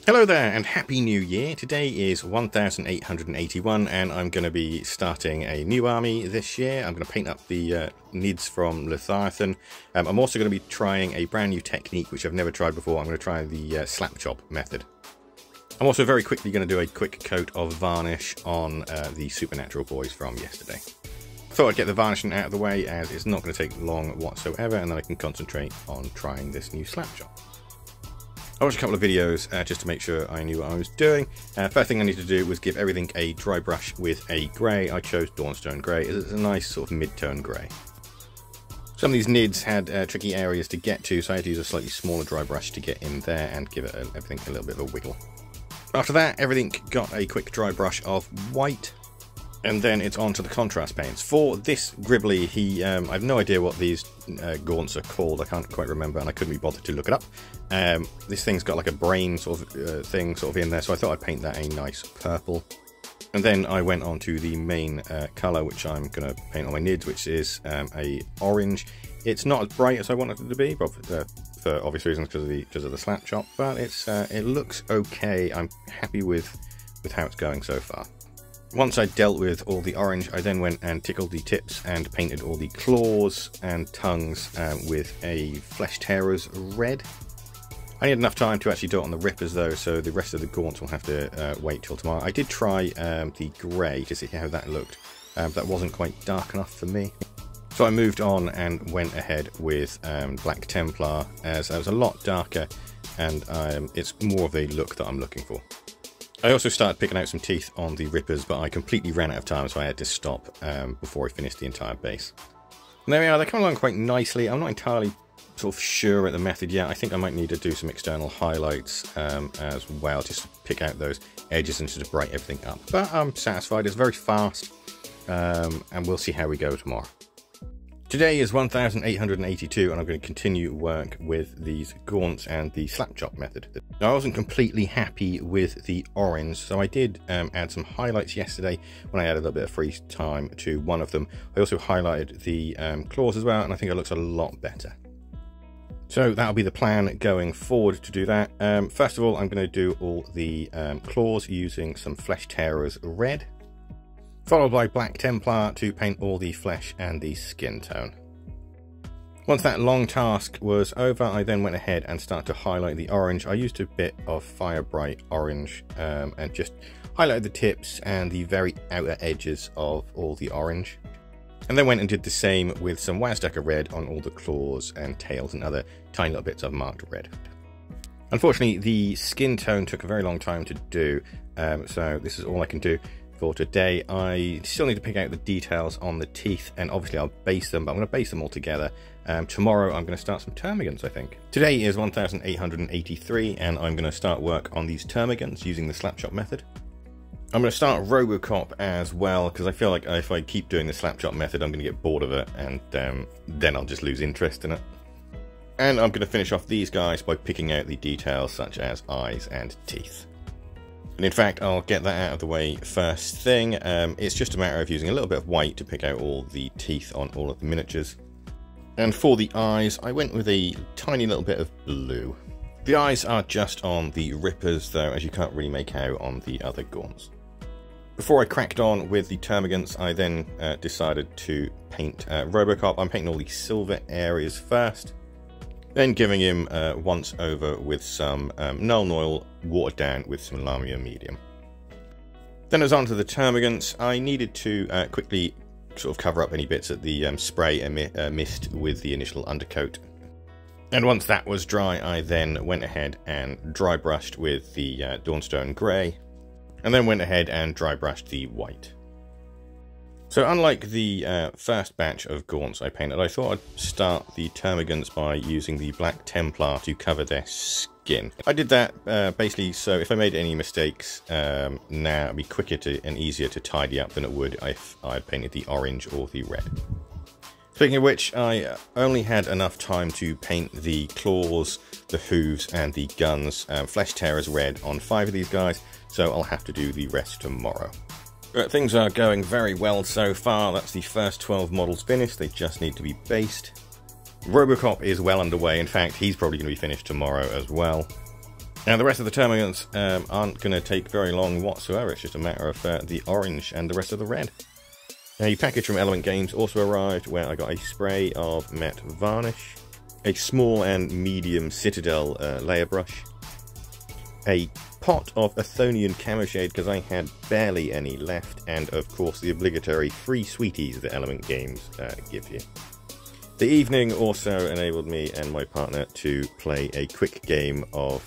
Hello there and Happy New Year. Today is 1881 and I'm going to be starting a new army this year. I'm going to paint up the NIDs from Leviathan. I'm also going to be trying a brand new technique which I've never tried before. I'm going to try the slap chop method. I'm also very quickly going to do a quick coat of varnish on the Supernatural boys from yesterday. I thought I'd get the varnishing out of the way as it's not going to take long whatsoever, and then I can concentrate on trying this new slap chop. I watched a couple of videos just to make sure I knew what I was doing. First thing I needed to do was give everything a dry brush with a grey. I chose Dawnstone Grey. It's a nice sort of mid-tone grey. Some of these NIDs had tricky areas to get to, so I had to use a slightly smaller dry brush to get in there and give it everything a little bit of a wiggle. After that, everything got a quick dry brush of white, and then it's on to the contrast paints. For this Gribbly, I have no idea what these gaunts are called. I can't quite remember, and I couldn't be bothered to look it up. This thing's got like a brain sort of thing sort of in there, so I thought I'd paint that a nice purple. And then I went on to the main colour, which I'm going to paint on my NIDs, which is a orange. It's not as bright as I wanted it to be, but for obvious reasons because of the slap chop. But it looks okay. I'm happy with how it's going so far. Once I dealt with all the orange, I then went and tickled the tips and painted all the claws and tongues with a Flesh Tearers red. I need enough time to actually do it on the rippers though, so the rest of the gaunts will have to wait till tomorrow. I did try the grey to see how that looked. That wasn't quite dark enough for me. So I moved on and went ahead with Black Templar, as it was a lot darker and it's more of the look that I'm looking for. I also started picking out some teeth on the rippers, but I completely ran out of time, so I had to stop before I finished the entire base. And there we are, they're coming along quite nicely. I'm not entirely sort of sure at the method yet. I think I might need to do some external highlights as well, just to pick out those edges and just to brighten everything up. But I'm satisfied, it's very fast, and we'll see how we go tomorrow. Today is 1882 and I'm going to continue work with these gaunts and the slap chop method. Now, I wasn't completely happy with the orange, so I did add some highlights yesterday when I had a little bit of free time to one of them. I also highlighted the claws as well, and I think it looks a lot better. So that'll be the plan going forward to do that. First of all, I'm going to do all the claws using some Flesh Tearers red, followed by Black Templar to paint all the flesh and the skin tone. Once that long task was over, I then went ahead and started to highlight the orange. I used a bit of Fire Bright orange and just highlighted the tips and the very outer edges of all the orange. And then went and did the same with some Wazdecker red on all the claws and tails and other tiny little bits of marked red. Unfortunately, the skin tone took a very long time to do, so this is all I can do for today. I still need to pick out the details on the teeth, and obviously I'll base them, but I'm going to base them all together. Tomorrow I'm going to start some termagants, I think. Today is 1883 and I'm going to start work on these termagants using the slap chop method. I'm going to start Robocop as well, because I feel like if I keep doing the slap chop method I'm going to get bored of it, and then I'll just lose interest in it. And I'm going to finish off these guys by picking out the details such as eyes and teeth. And in fact, I'll get that out of the way first thing. It's just a matter of using a little bit of white to pick out all the teeth on all of the miniatures. And for the eyes, I went with a tiny little bit of blue. The eyes are just on the rippers though, as you can't really make out on the other gaunts. Before I cracked on with the termagants, I then decided to paint Robocop. I'm painting all the silver areas first, then giving him once over with some Null Oil watered down with some Lamia Medium. Then as on to the termagants, I needed to quickly sort of cover up any bits that the spray missed with the initial undercoat. And once that was dry, I then went ahead and dry brushed with the Dawnstone Grey, and then went ahead and dry brushed the white. So unlike the first batch of gaunts I painted, I thought I'd start the termagants by using the Black Templar to cover their skin. I did that basically so if I made any mistakes now it'd be quicker and easier to tidy up than it would if I painted the orange or the red. Speaking of which, I only had enough time to paint the claws, the hooves and the guns Flesh Tearers red on 5 of these guys, so I'll have to do the rest tomorrow. But things are going very well so far. That's the first 12 models finished, they just need to be based. Robocop is well underway, in fact he's probably going to be finished tomorrow as well. Now the rest of the termagants aren't going to take very long whatsoever. It's just a matter of the orange and the rest of the red. A package from Element Games also arrived where I got a spray of matte varnish, a small and medium Citadel layer brush, a pot of Athonian camo shade because I had barely any left, and of course the obligatory free sweeties that Element Games give you. The evening also enabled me and my partner to play a quick game of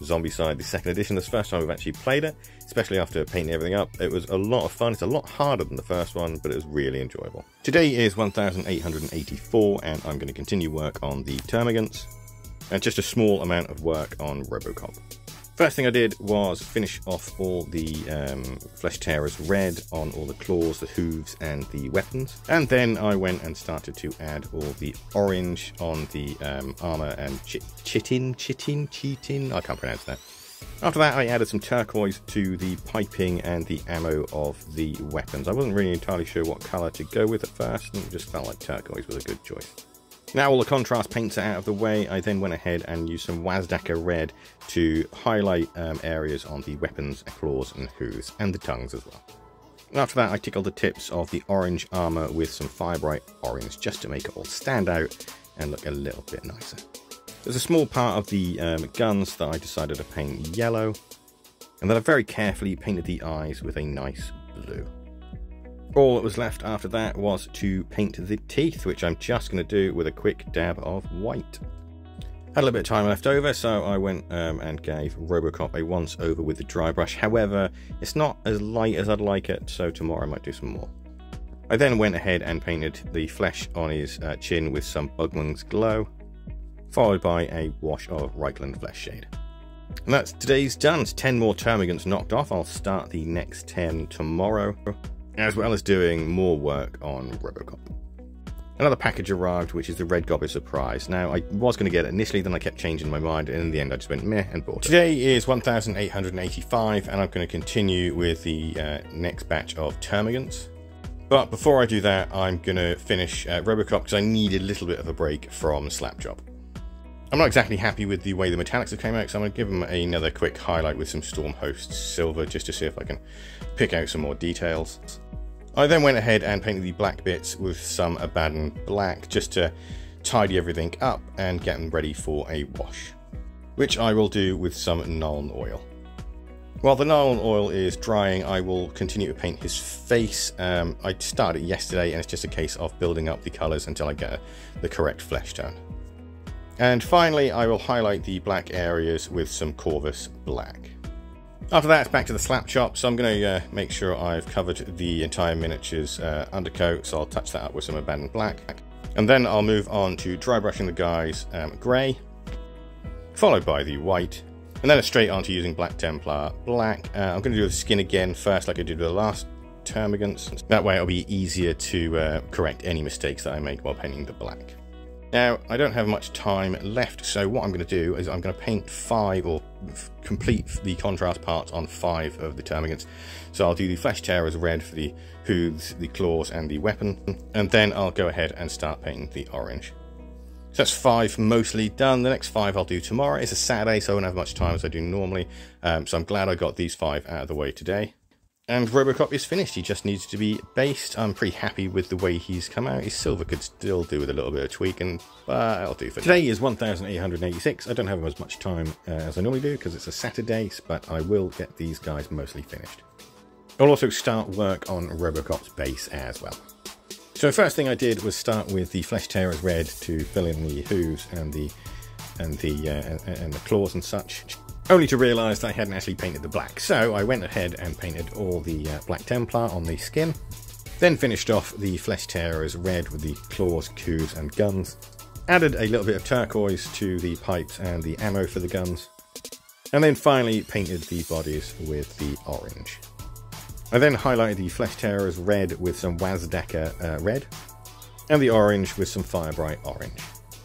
Zombicide, the second edition. This is the first time we've actually played it, especially after painting everything up. It was a lot of fun. It's a lot harder than the first one, but it was really enjoyable. Today is 1884, and I'm going to continue work on the termagants, and just a small amount of work on Robocop. First thing I did was finish off all the flesh tearers red on all the claws, the hooves and the weapons, and then I went and started to add all the orange on the armor and chitin, I can't pronounce that. After that I added some turquoise to the piping and the ammo of the weapons. I wasn't really entirely sure what colour to go with at first, and it just felt like turquoise was a good choice. Now all the contrast paints are out of the way, I then went ahead and used some Wazdaka red to highlight areas on the weapons, claws and hooves, and the tongues as well. And after that I tickled the tips of the orange armour with some Fire Bright orange just to make it all stand out and look a little bit nicer. There's a small part of the guns that I decided to paint yellow, and then I very carefully painted the eyes with a nice blue. All that was left after that was to paint the teeth, which I'm just going to do with a quick dab of white. Had a little bit of time left over, so I went and gave Robocop a once over with the dry brush. However, it's not as light as I'd like it, so tomorrow I might do some more. I then went ahead and painted the flesh on his chin with some Bugman's Glow, followed by a wash of Reichland Flesh Shade. And that's today's done. It's 10 more termagants knocked off. I'll start the next 10 tomorrow, as well as doing more work on Robocop. Another package arrived, which is the Red Goblin Surprise. Now, I was going to get it initially, then I kept changing my mind, and in the end I just went meh and bought it. Today is 1885, and I'm going to continue with the next batch of termagants. But before I do that, I'm going to finish Robocop, because I need a little bit of a break from Slapjob. I'm not exactly happy with the way the metallics have came out, so I'm going to give them another quick highlight with some Stormhost Silver, just to see if I can pick out some more details. I then went ahead and painted the black bits with some Abaddon Black, just to tidy everything up and get them ready for a wash, which I will do with some Nuln Oil. While the Nuln Oil is drying, I will continue to paint his face. I started yesterday, and it's just a case of building up the colours until I get the correct flesh tone. And finally, I will highlight the black areas with some Corvus Black. After that, it's back to the slap chop, so I'm going to make sure I've covered the entire miniature's undercoat, so I'll touch that up with some Abaddon Black. And then I'll move on to dry brushing the guy's grey, followed by the white, and then straight on to using Black Templar Black. I'm going to do the skin again first, like I did with the last termagants. That way it'll be easier to correct any mistakes that I make while painting the black. Now, I don't have much time left, so what I'm going to do is I'm going to paint 5, or complete the contrast parts on 5 of the termagants. So I'll do the flesh tearers red for the hooves, the claws and the weapon, and then I'll go ahead and start painting the orange. So that's 5 mostly done. The next 5 I'll do tomorrow. It's a Saturday, so I won't have much time as I do normally, so I'm glad I got these 5 out of the way today. And Robocop is finished. He just needs to be based. I'm pretty happy with the way he's come out. His silver could still do with a little bit of tweaking, but I'll do for today. Is 1886. I don't have as much time as I normally do because it's a Saturday, but I will get these guys mostly finished. I'll also start work on Robocop's base as well. So the first thing I did was start with the Flesh Tearers red to fill in the hooves and the claws and such, only to realise that I hadn't actually painted the black. So I went ahead and painted all the Black Templar on the skin, then finished off the Flesh Tearers red with the claws, hooves and guns, added a little bit of turquoise to the pipes and the ammo for the guns, and then finally painted the bodies with the orange. I then highlighted the Flesh Tearers red with some Wazdaka red, and the orange with some Fire Bright orange.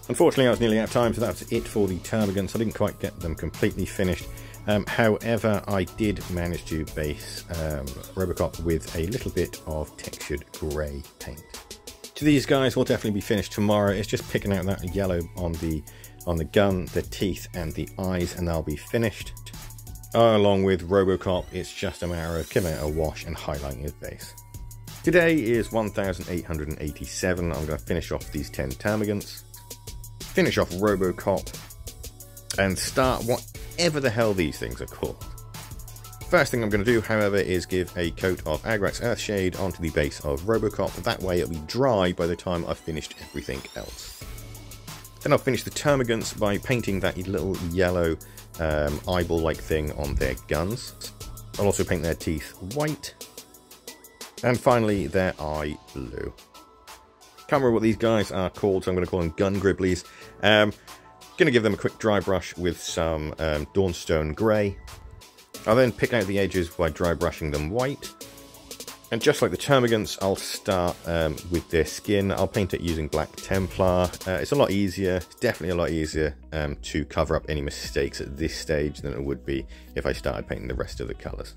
Unfortunately, I was nearly out of time, so that's it for the termagants. I didn't quite get them completely finished. However, I did manage to base Robocop with a little bit of textured grey paint. To these guys will definitely be finished tomorrow. It's just picking out that yellow on the on the gun, the teeth and the eyes, and they'll be finished. Along with Robocop, it's just a matter of giving it a wash and highlighting his base. Today is 1887. I'm going to finish off these 10 termagants, finish off Robocop, and start whatever the hell these things are called. First thing I'm going to do, however, is give a coat of Agrax Earthshade onto the base of Robocop. That way it'll be dry by the time I've finished everything else. Then I'll finish the termagants by painting that little yellow eyeball-like thing on their guns. I'll also paint their teeth white. And finally, their eye blue. Can't remember what these guys are called, so I'm going to call them gun gribblies. Going to give them a quick dry brush with some Dawnstone Grey. I'll then pick out the edges by dry brushing them white. And just like the termagants, I'll start with their skin. I'll paint it using Black Templar. It's a lot easier, it's definitely a lot easier to cover up any mistakes at this stage than it would be if I started painting the rest of the colours.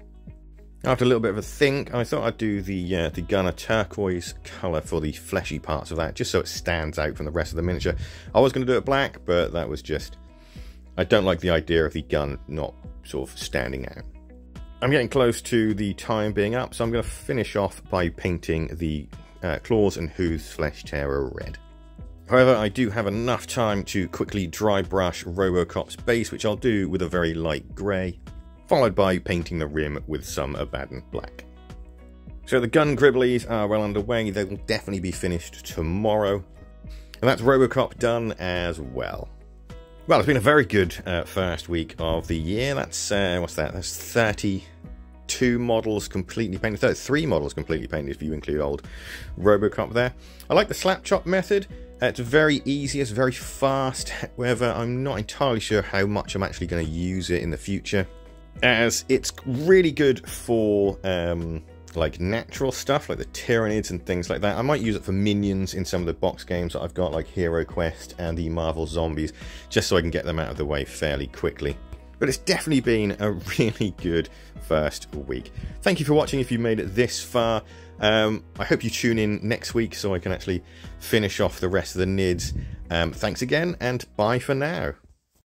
After a little bit of a think, I thought I'd do the gun a turquoise colour for the fleshy parts of that, just so it stands out from the rest of the miniature. I was going to do it black, but that was just... I don't like the idea of the gun not sort of standing out. I'm getting close to the time being up, so I'm going to finish off by painting the claws and hooves flesh tearer red. However, I do have enough time to quickly dry brush Robocop's base, which I'll do with a very light grey, followed by painting the rim with some Abaddon black. So the gun gribblies are well underway. They will definitely be finished tomorrow. And that's Robocop done as well. Well, it's been a very good first week of the year. That's, what's that? That's 32 models completely painted. 33 models completely painted if you include old Robocop there. I like the slap chop method. It's very easy, it's very fast. However, I'm not entirely sure how much I'm actually going to use it in the future, as it's really good for like natural stuff like the Tyranids and things like that. I might use it for minions in some of the box games that I've got, like Hero Quest and the Marvel Zombies, just so I can get them out of the way fairly quickly. But it's definitely been a really good first week. Thank you for watching if you made it this far. I hope you tune in next week so I can actually finish off the rest of the NIDs. Thanks again, and bye for now.